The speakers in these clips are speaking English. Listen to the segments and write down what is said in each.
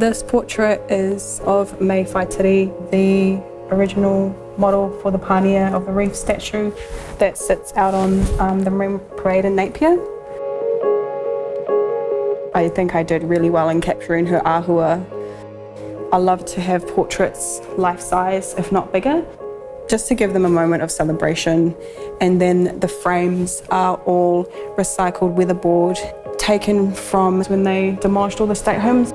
This portrait is of Mai Whaitiri, the original model for the pānia of the reef statue that sits out on the Marine Parade in Napier. I think I did really well in capturing her āhua. I love to have portraits life-size, if not bigger, just to give them a moment of celebration. And then the frames are all recycled weatherboard, taken from when they demolished all the state homes.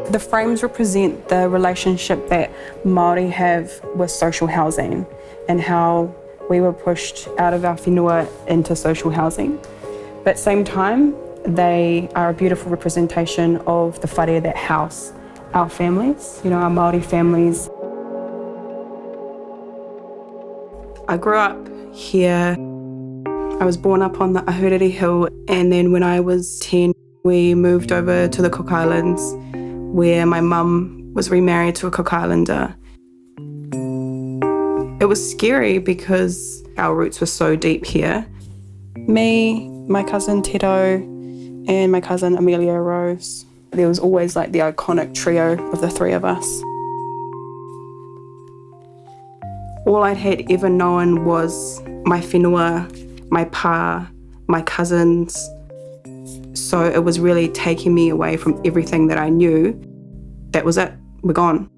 The frames represent the relationship that Māori have with social housing and how we were pushed out of our whenua into social housing. But at the same time, they are a beautiful representation of the whare that house our families, you know, our Māori families. I grew up here. I was born up on the Ahuriri Hill, and then when I was 10, we moved over to the Cook Islands, where my mum was remarried to a Cook Islander. It was scary because our roots were so deep here. Me, my cousin Tito, and my cousin Amelia Rose. There was always like the iconic trio of the three of us. All I had ever known was my whenua, my pā, my cousins. So it was really taking me away from everything that I knew. That was it, we're gone.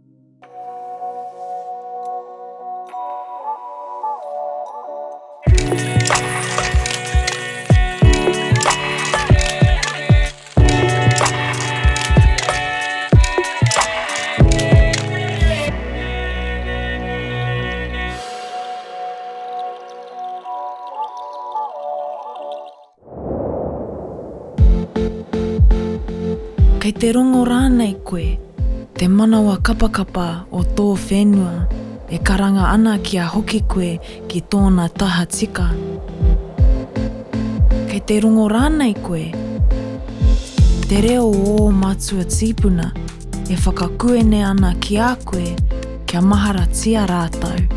Kei te rongo rānei koe, te manawa kapakapa o tō whenua, e karanga ana ki a hoki koe ki tōna taha tika. Kei te rongo rānei koe, te reo o mātua tīpuna, e whakakuene ana ki a koe kia mahara tia rātau.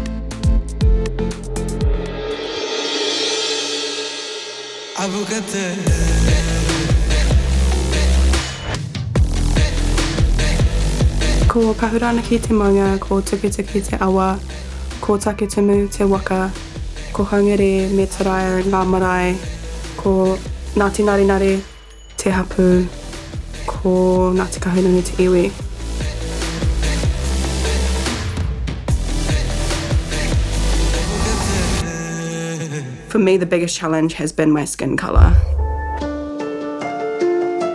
Ko kahurana ki te maunga, ko tukituki te awa, ko takitumu te waka, ko haungere me te rai ngā marae, ko Ngāti Narinare te hapu, ko Ngāti Kahungunu te iwi. For me, the biggest challenge has been my skin colour.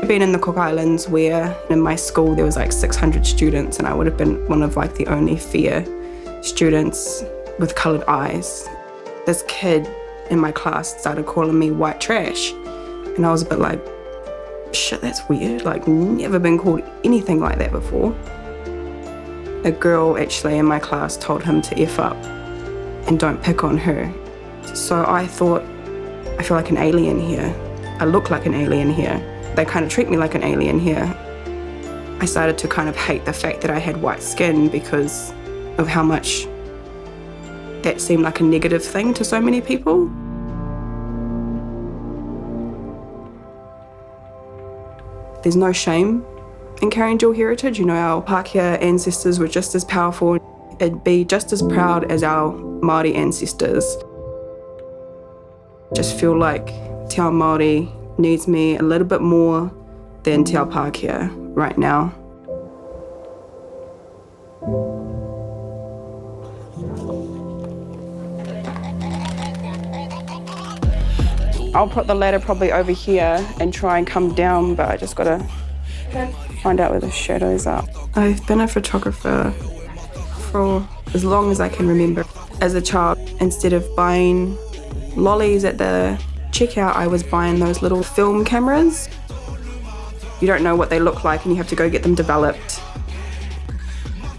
Been in the Cook Islands where in my school there was like 600 students and I would have been one of like the only fair students with coloured eyes. This kid in my class started calling me white trash and I was a bit like, shit, that's weird, like never been called anything like that before. A girl actually in my class told him to F up and don't pick on her. So I thought, I feel like an alien here. I look like an alien here. They kind of treat me like an alien here. I started to kind of hate the fact that I had white skin because of how much that seemed like a negative thing to so many people. There's no shame in carrying dual heritage. You know, our Pākehā ancestors were just as powerful and be just as proud as our Māori ancestors. Just feel like Te Ao Māori needs me a little bit more than Te Ao Pākehā right now. I'll put the ladder probably over here and try and come down, but I just gotta find out where the shadows are. I've been a photographer for as long as I can remember. As a child, instead of buying lollies at the checkout, I was buying those little film cameras. You don't know what they look like and you have to go get them developed.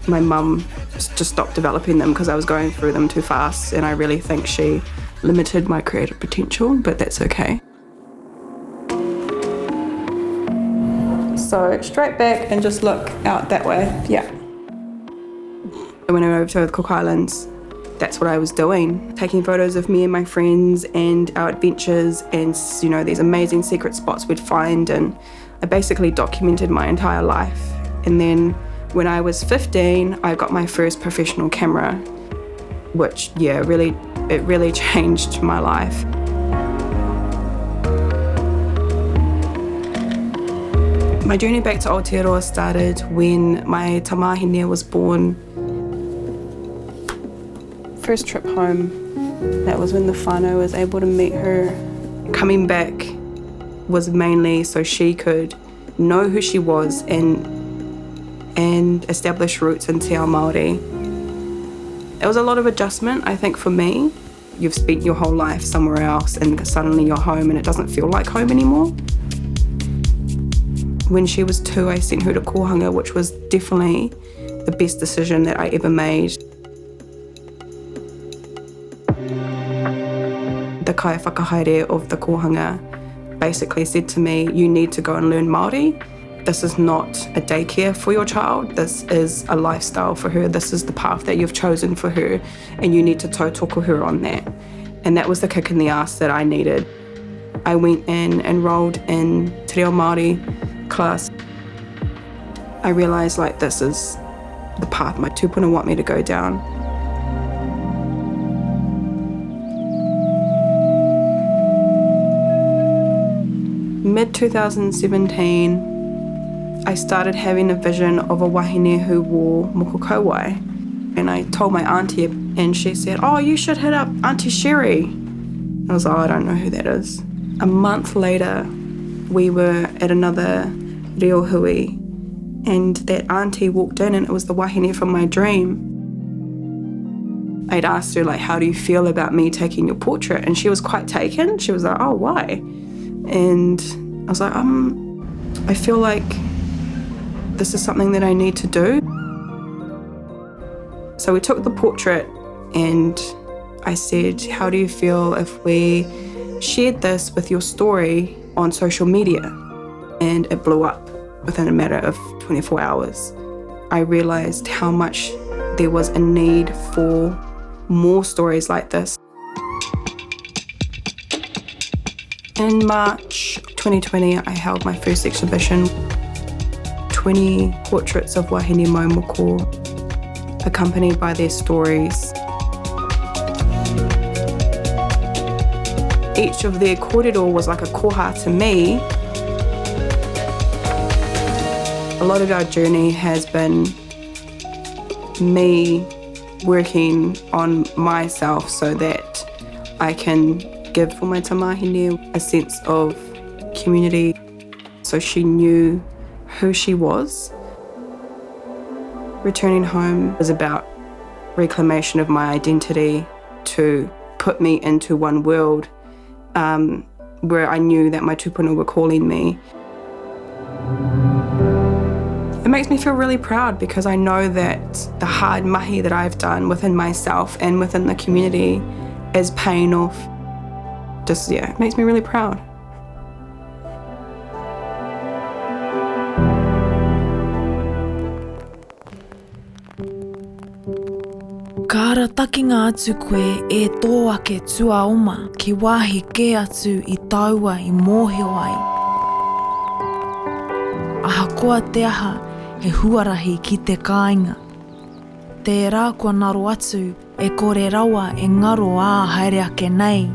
My mum just stopped developing them because I was going through them too fast and I really think she limited my creative potential, but that's okay. So straight back and just look out that way, yeah. When I moved to the Cook Islands, that's what I was doing, taking photos of me and my friends and our adventures and, you know, these amazing secret spots we'd find. And I basically documented my entire life. And then when I was 15, I got my first professional camera, which, it really changed my life. My journey back to Aotearoa started when my tamahine was born. First trip home, that was when the whānau was able to meet her. Coming back was mainly so she could know who she was and establish roots in te ao Māori. It was a lot of adjustment, I think, for me. You've spent your whole life somewhere else and suddenly you're home and it doesn't feel like home anymore. When she was 2, I sent her to kōhanga, which was definitely the best decision that I ever made. The kai whakahaere of the kōhanga basically said to me, you need to go and learn Māori. This is not a daycare for your child. This is a lifestyle for her. This is the path that you've chosen for her, and you need to tautoko her on that. And that was the kick in the ass that I needed. I went and enrolled in te reo Māori class. I realised this is the path my tupuna want me to go down. Mid-2017, I started having a vision of a wahine who wore moko kauai. And I told my auntie, and she said, oh, you should hit up Auntie Sherry. I was like, I don't know who that is. A month later, we were at another reo hui, and that auntie walked in, and it was the wahine from my dream. I'd asked her, how do you feel about me taking your portrait? And she was quite taken. She was like, oh, why? And I was like, I feel like this is something that I need to do. So we took the portrait and I said, how do you feel if we shared this with your story on social media? And it blew up within a matter of 24 hours. I realised how much there was a need for more stories like this. In March 2020, I held my first exhibition, 20 portraits of wahine maumoko, accompanied by their stories. Each of their kōrero was like a koha to me. A lot of our journey has been me working on myself so that I can give for my tamahine a sense of community. So she knew who she was. Returning home was about reclamation of my identity to put me into one world where I knew that my tupuna were calling me. It makes me feel really proud because I know that the hard mahi that I've done within myself and within the community is paying off. It makes me really proud. Kāra takinga atu koe e tō ake tua oma ki wāhi ke atu I taua I mōhio ai. Aha koa te aha he huarahi ki te kāinga. Te rā kua ngaro atu e kore rawa e ngaro ā haere ake nei.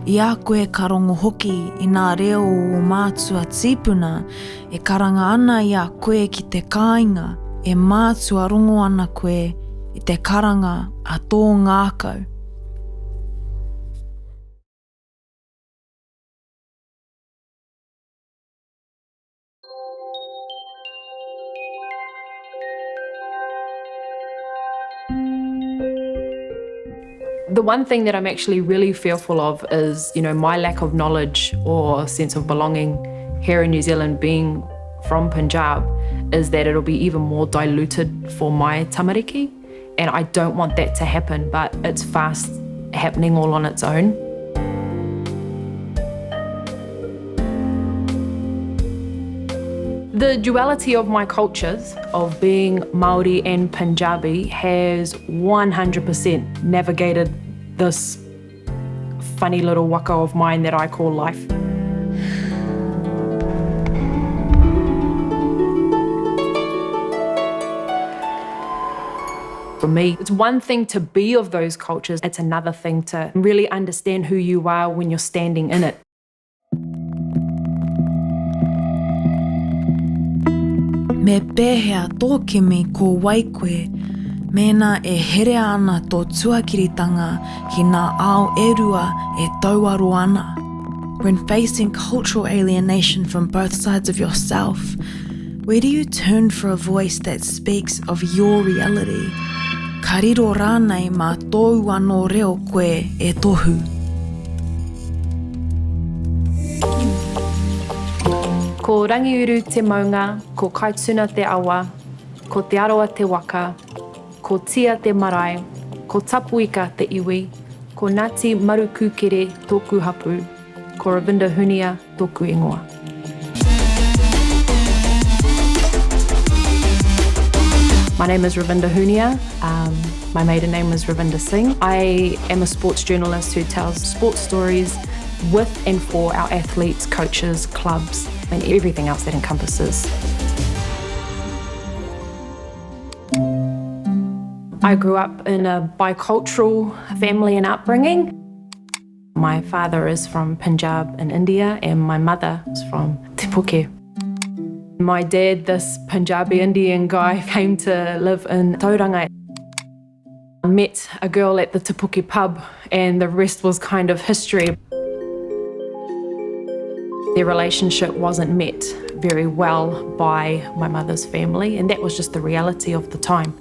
I a koe ka rongo hoki I nā reo o mātua tīpuna e karanga ana I a koe ki te kāinga e mātua rongo ana koe I te karanga a tō ngākau. The one thing that I'm actually really fearful of is, my lack of knowledge or sense of belonging here in New Zealand, being from Punjab, is that it'll be even more diluted for my tamariki. And I don't want that to happen, but it's fast happening all on its own. The duality of my cultures, of being Māori and Punjabi, has 100% navigated this funny little waka of mine that I call life. for me. It's one thing to be of those cultures, it's another thing to really understand who you are when you're standing in it. Me pēhea tō kimi ko waikoe, mēnā e here ana tō tuakiritanga ki ngā ao e rua e tauaro ana. When facing cultural alienation from both sides of yourself, where do you turn for a voice that speaks of your reality? Ka riro rānei mā tōu anō reo koe e tohu. Ko rangiuru te maunga, ko kaituna te awa, ko te aroa te waka, ko tia te marae, ko tapuika te iwi, ko Ngāti Marukukere tōku hapu, ko Ravinder Hunia tōku ingoa. My name is Ravinder Hunia. My maiden name is Ravinder Singh. I am a sports journalist who tells sports stories with and for our athletes, coaches, clubs, and everything else that encompasses. I grew up in a bicultural family and upbringing. My father is from Punjab in India and my mother is from Te Puke. My dad, this Punjabi Indian guy, came to live in Tauranga. I met a girl at the Te Puke pub and the rest was kind of history. Their relationship wasn't met very well by my mother's family, and that was just the reality of the time.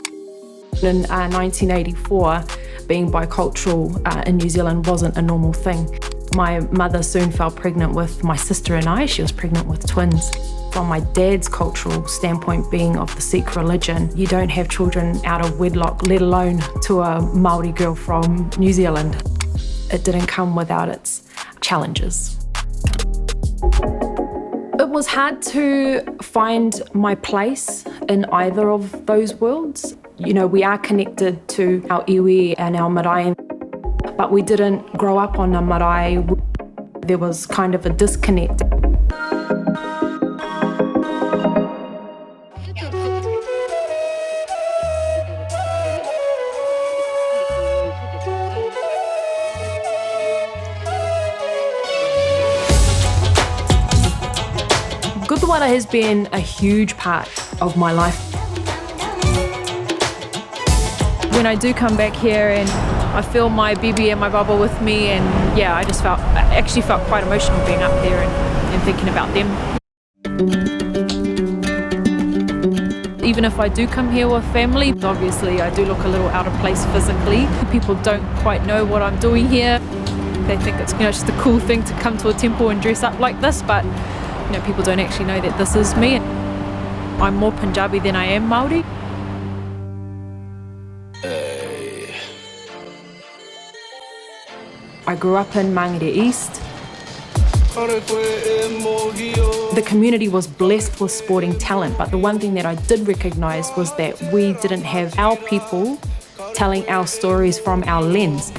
In 1984, being bicultural in New Zealand wasn't a normal thing. My mother soon fell pregnant with my sister and I. She was pregnant with twins. From my dad's cultural standpoint, being of the Sikh religion, you don't have children out of wedlock, let alone to a Māori girl from New Zealand. It didn't come without its challenges. It was hard to find my place in either of those worlds. You know, we are connected to our iwi and our marae, but we didn't grow up on a marae. There was kind of a disconnect. Gurdwara has been a huge part of my life. When I do come back here and I feel my bibi and my baba with me, and yeah, I actually felt quite emotional being up there and thinking about them. Even if I do come here with family, obviously I do look a little out of place physically. People don't quite know what I'm doing here. They think it's, just a cool thing to come to a temple and dress up like this, but people don't actually know that this is me. I'm more Punjabi than I am Māori. I grew up in Māngai East. The community was blessed with sporting talent, but the one thing that I did recognise was that we didn't have our people telling our stories from our lens.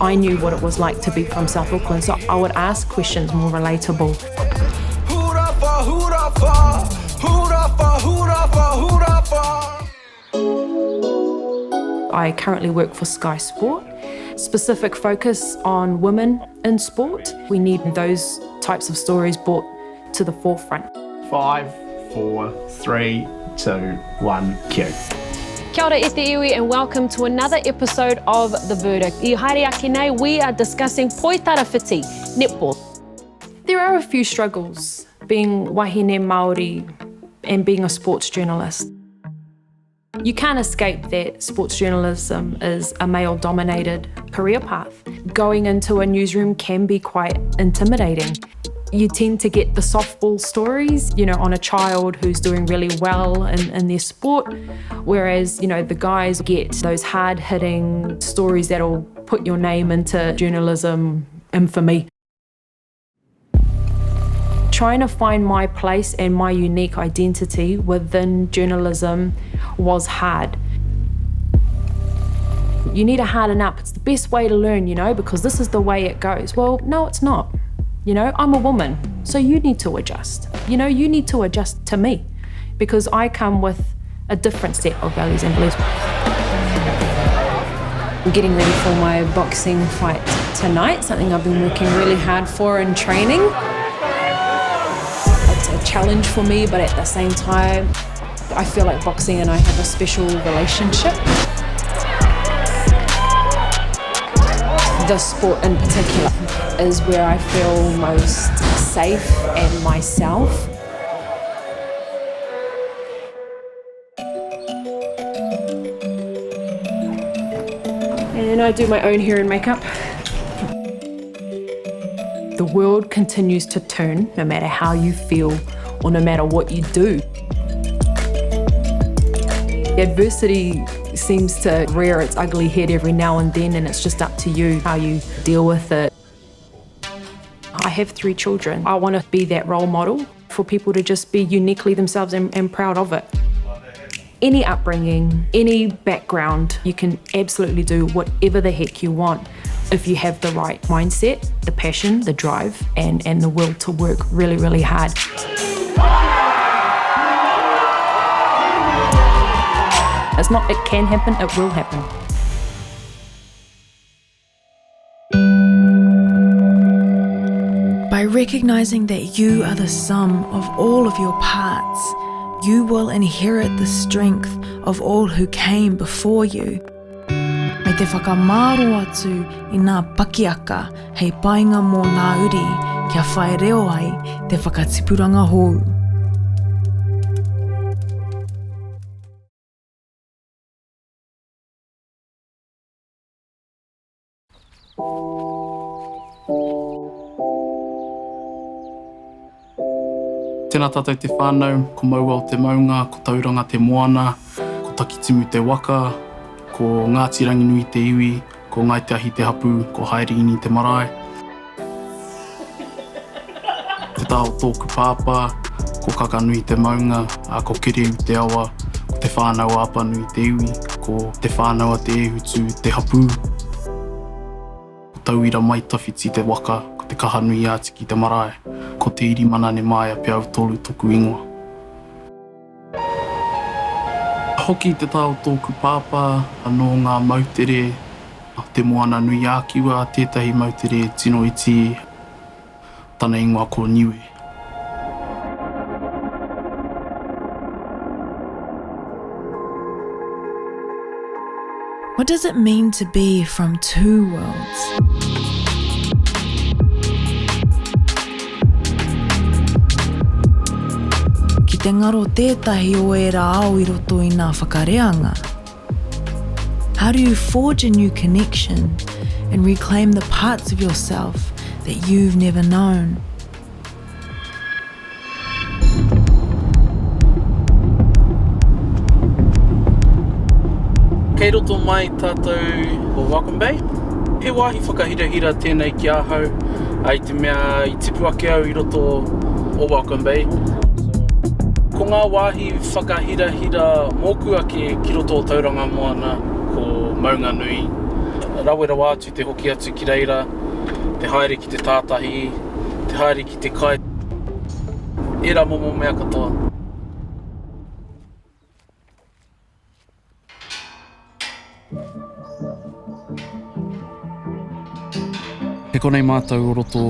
I knew what it was like to be from South Auckland, so I would ask questions more relatable. I currently work for Sky Sport. Specific focus on women in sport. We need those types of stories brought to the forefront. 5, 4, 3, 2, 1, cue. Kia ora e te iwi and welcome to another episode of The Verdict. I haere ake nei, we are discussing poitarawhiti, netball. There are a few struggles being wahine Māori and being a sports journalist. You can't escape that sports journalism is a male-dominated career path. Going into a newsroom can be quite intimidating. You tend to get the softball stories, on a child who's doing really well in their sport, whereas, the guys get those hard-hitting stories that'll put your name into journalism infamy. Trying to find my place and my unique identity within journalism was hard. You need to harden up. It's the best way to learn, because this is the way it goes. Well, no, it's not. I'm a woman, so you need to adjust. You need to adjust to me because I come with a different set of values and beliefs. I'm getting ready for my boxing fight tonight, something I've been working really hard for in training. It's a challenge for me, but at the same time, I feel like boxing and I have a special relationship. The sport in particular is where I feel most safe and myself. And I do my own hair and makeup. The world continues to turn no matter how you feel or no matter what you do. Adversity seems to rear its ugly head every now and then, and it's just up to you how you deal with it. I have 3 children. I want to be that role model for people to just be uniquely themselves and proud of it. Any upbringing, any background, you can absolutely do whatever the heck you want if you have the right mindset, the passion, the drive, and the will to work really, really hard. It's not it can happen, it will happen. By recognizing that you are the sum of all of your parts, you will inherit the strength of all who came before you. Me te whakamāro atu I ngā pakiaka hei painga mō ngā uri kia whai reo ai te whakatipuranga hou. Tēnā tātou te whānau, ko maua o te maunga, ko tauranga te moana, ko takitimu te waka, ko Ngāti Ranginui te iwi, ko Ngaitiahi te hapu, ko Haerini te marae. Te tāo tōku pāpā, ko Kakanui te maunga, ko Kireu te awa, ko te whānau āpanui te iwi, ko te whānaua te ehutu te hapu. Ko tauira mai tawhiti te waka, ko te kahanui ātiki te marae, ko te Irimana ne mai a pia tolu toku ingoa. Hoki te tāo tōku pāpā, anō ngā mautere, te moana nui ākiwa, tētahi mautere tino iti, tāna ingoa ko niue. What does it mean to be from 2 worlds? Ki te ngaro tētahi o e rā au I roto I ngā whakareanga. How do you forge a new connection and reclaim the parts of yourself that you've never known? Kei roto mai tātou o Welcome Bay. He wāhi whakahirahira tēnei ki ahau, ai te mea I tipu ake au I roto o Welcome Bay. Ko ngā wāhi whakahirahira mōku ake ki roto o tauranga moana ko maunga nui. Rawera wātu te hoki atu ki reira, te haere ki te tātahi, te haere ki te kai. Era momo mea katoa. He konei mātou o roto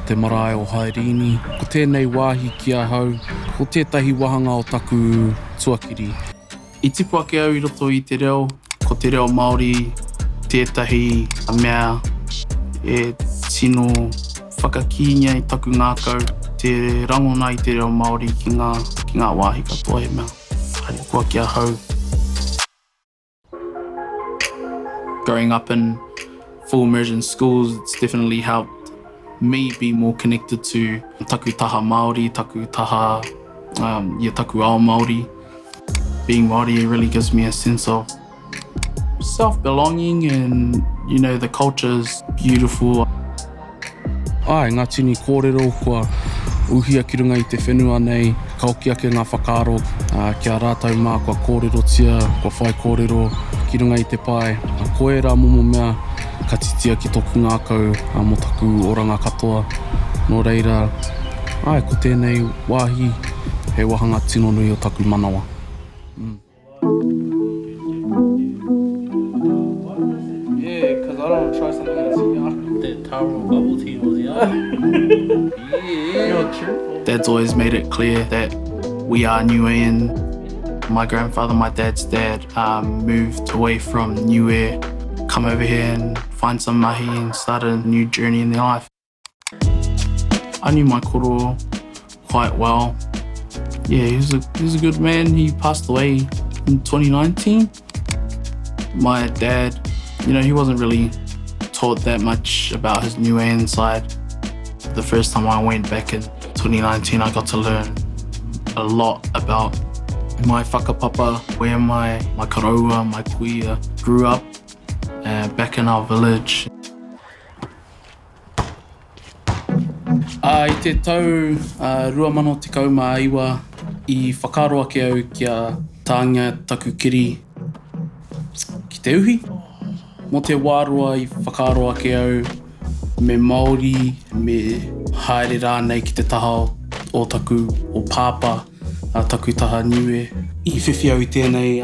te marae o Haerini. Ko tēnei wāhi ki ahau, ko tētahi wahanga o taku tuakiri. I tipu ake au I roto I te reo, ko te reo Māori, tētahi mea e tino whakakinia I taku ngākau, te rangona I te reo Māori ki ngā wāhi katoa he mea. Haere kua ki ahau. Growing up in full immersion schools, it's definitely helped me be more connected to taku taha Māori, taku taha, taku ao Māori. Being Māori really gives me a sense of self-belonging and, the culture is beautiful. Ai, ngā tini kōrero kua uhia ki runga I te whenua nei, ka oki ake ngā whakaaro, kia rātau mā kua kōrerotia, kua whai kōrero ki runga I te pai. Koe rā momo mea, ka titia ki toku ngākau mo taku oranga katoa. Nō reira, ko tēnei wāhi, he wahanga tino nui o taku manawa. I don't try something else. That taro bubble tea was yeah. Dad's always made it clear that we are Niuean. My grandfather, my dad's dad, moved away from Niue, come over here and find some mahi and start a new journey in their life. I knew my koro quite well. Yeah, he was a good man. He passed away in 2019. My dad, he wasn't really taught that much about his Niuean side. The first time I went back in 2019, I got to learn a lot about my whakapapa, where my karaua, my kuia grew up back in our village. I te tau 2019 I whakaaro ake au kia tāngia taku kiri ki te uhi. Mo te wārua I whakaaro ake au me Māori, me haere rānei ki te taha o taku o pāpa, taku taha niue. I whiwhi au I tēnei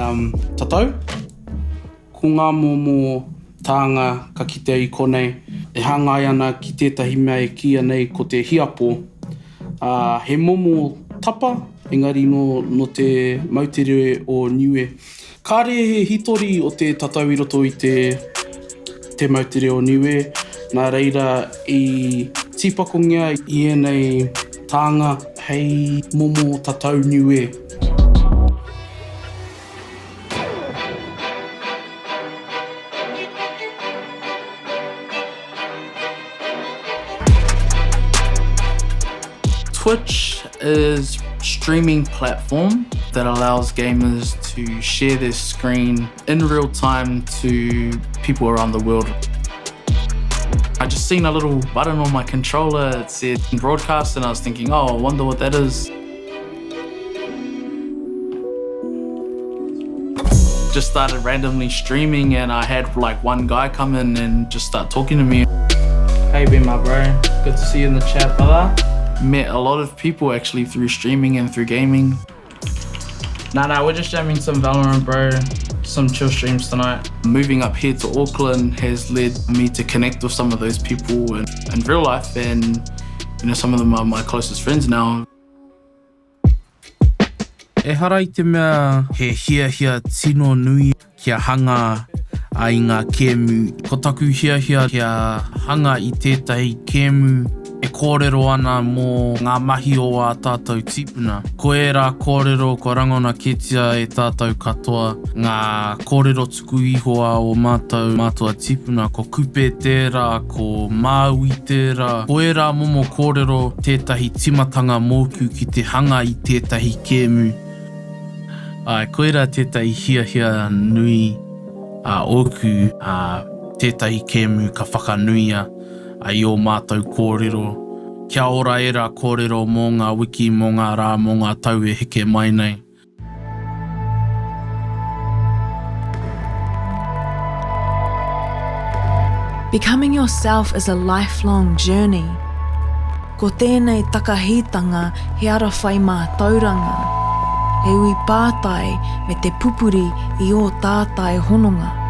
tatau. Ko ngā momo tāanga ka kite ai konei, e hangai ana ki tētahi mea e kia nei ko te hiapo. He momo tapa, engari no te mautere o niue. Kāre he hitori o te tatau I roto I te mautere o niue, nā reira I tipakongia I enei tāanga hei momo tatau niue. Twitch is a streaming platform that allows gamers to share their screen in real time to people around the world. I just seen a little button on my controller, it said broadcast, and I was thinking, oh, I wonder what that is. Just started randomly streaming and I had like one guy come in and just start talking to me. How you been, my bro? Good to see you in the chat, brother. Met a lot of people actually through streaming and through gaming. Nah, we're just jamming some Valorant, bro. Some chill streams tonight. Moving up here to Auckland has led me to connect with some of those people in real life, and some of them are my closest friends now. E hara I te mea he hia tino nui kia hanga ai ngā kēmu. Ko taku hia kia hanga I tētahi kēmu e kōrero ana mō ngā mahi o a tātou tipuna. Ko e rā kōrero, ko rangona ketia e tātou katoa. Ngā kōrero tuku ihoa o mātua tipuna. Ko kupe tērā, ko māui tērā. Ko e rā momo kōrero tētahi timatanga mōku ki te hanga I tētahi kēmu. Ko e rā tētahi hia nui oku tētahi kēmu ka whakanuia ai o mātou kōrero. Kia ora e rā kōrero mō ngā wiki, mō ngā rā, mō ngā tau e heke mai nei. Becoming yourself is a lifelong journey. Ko tēnei takahitanga he ara whai mā tauranga. He ui pātai me te pupuri I o tātai hononga.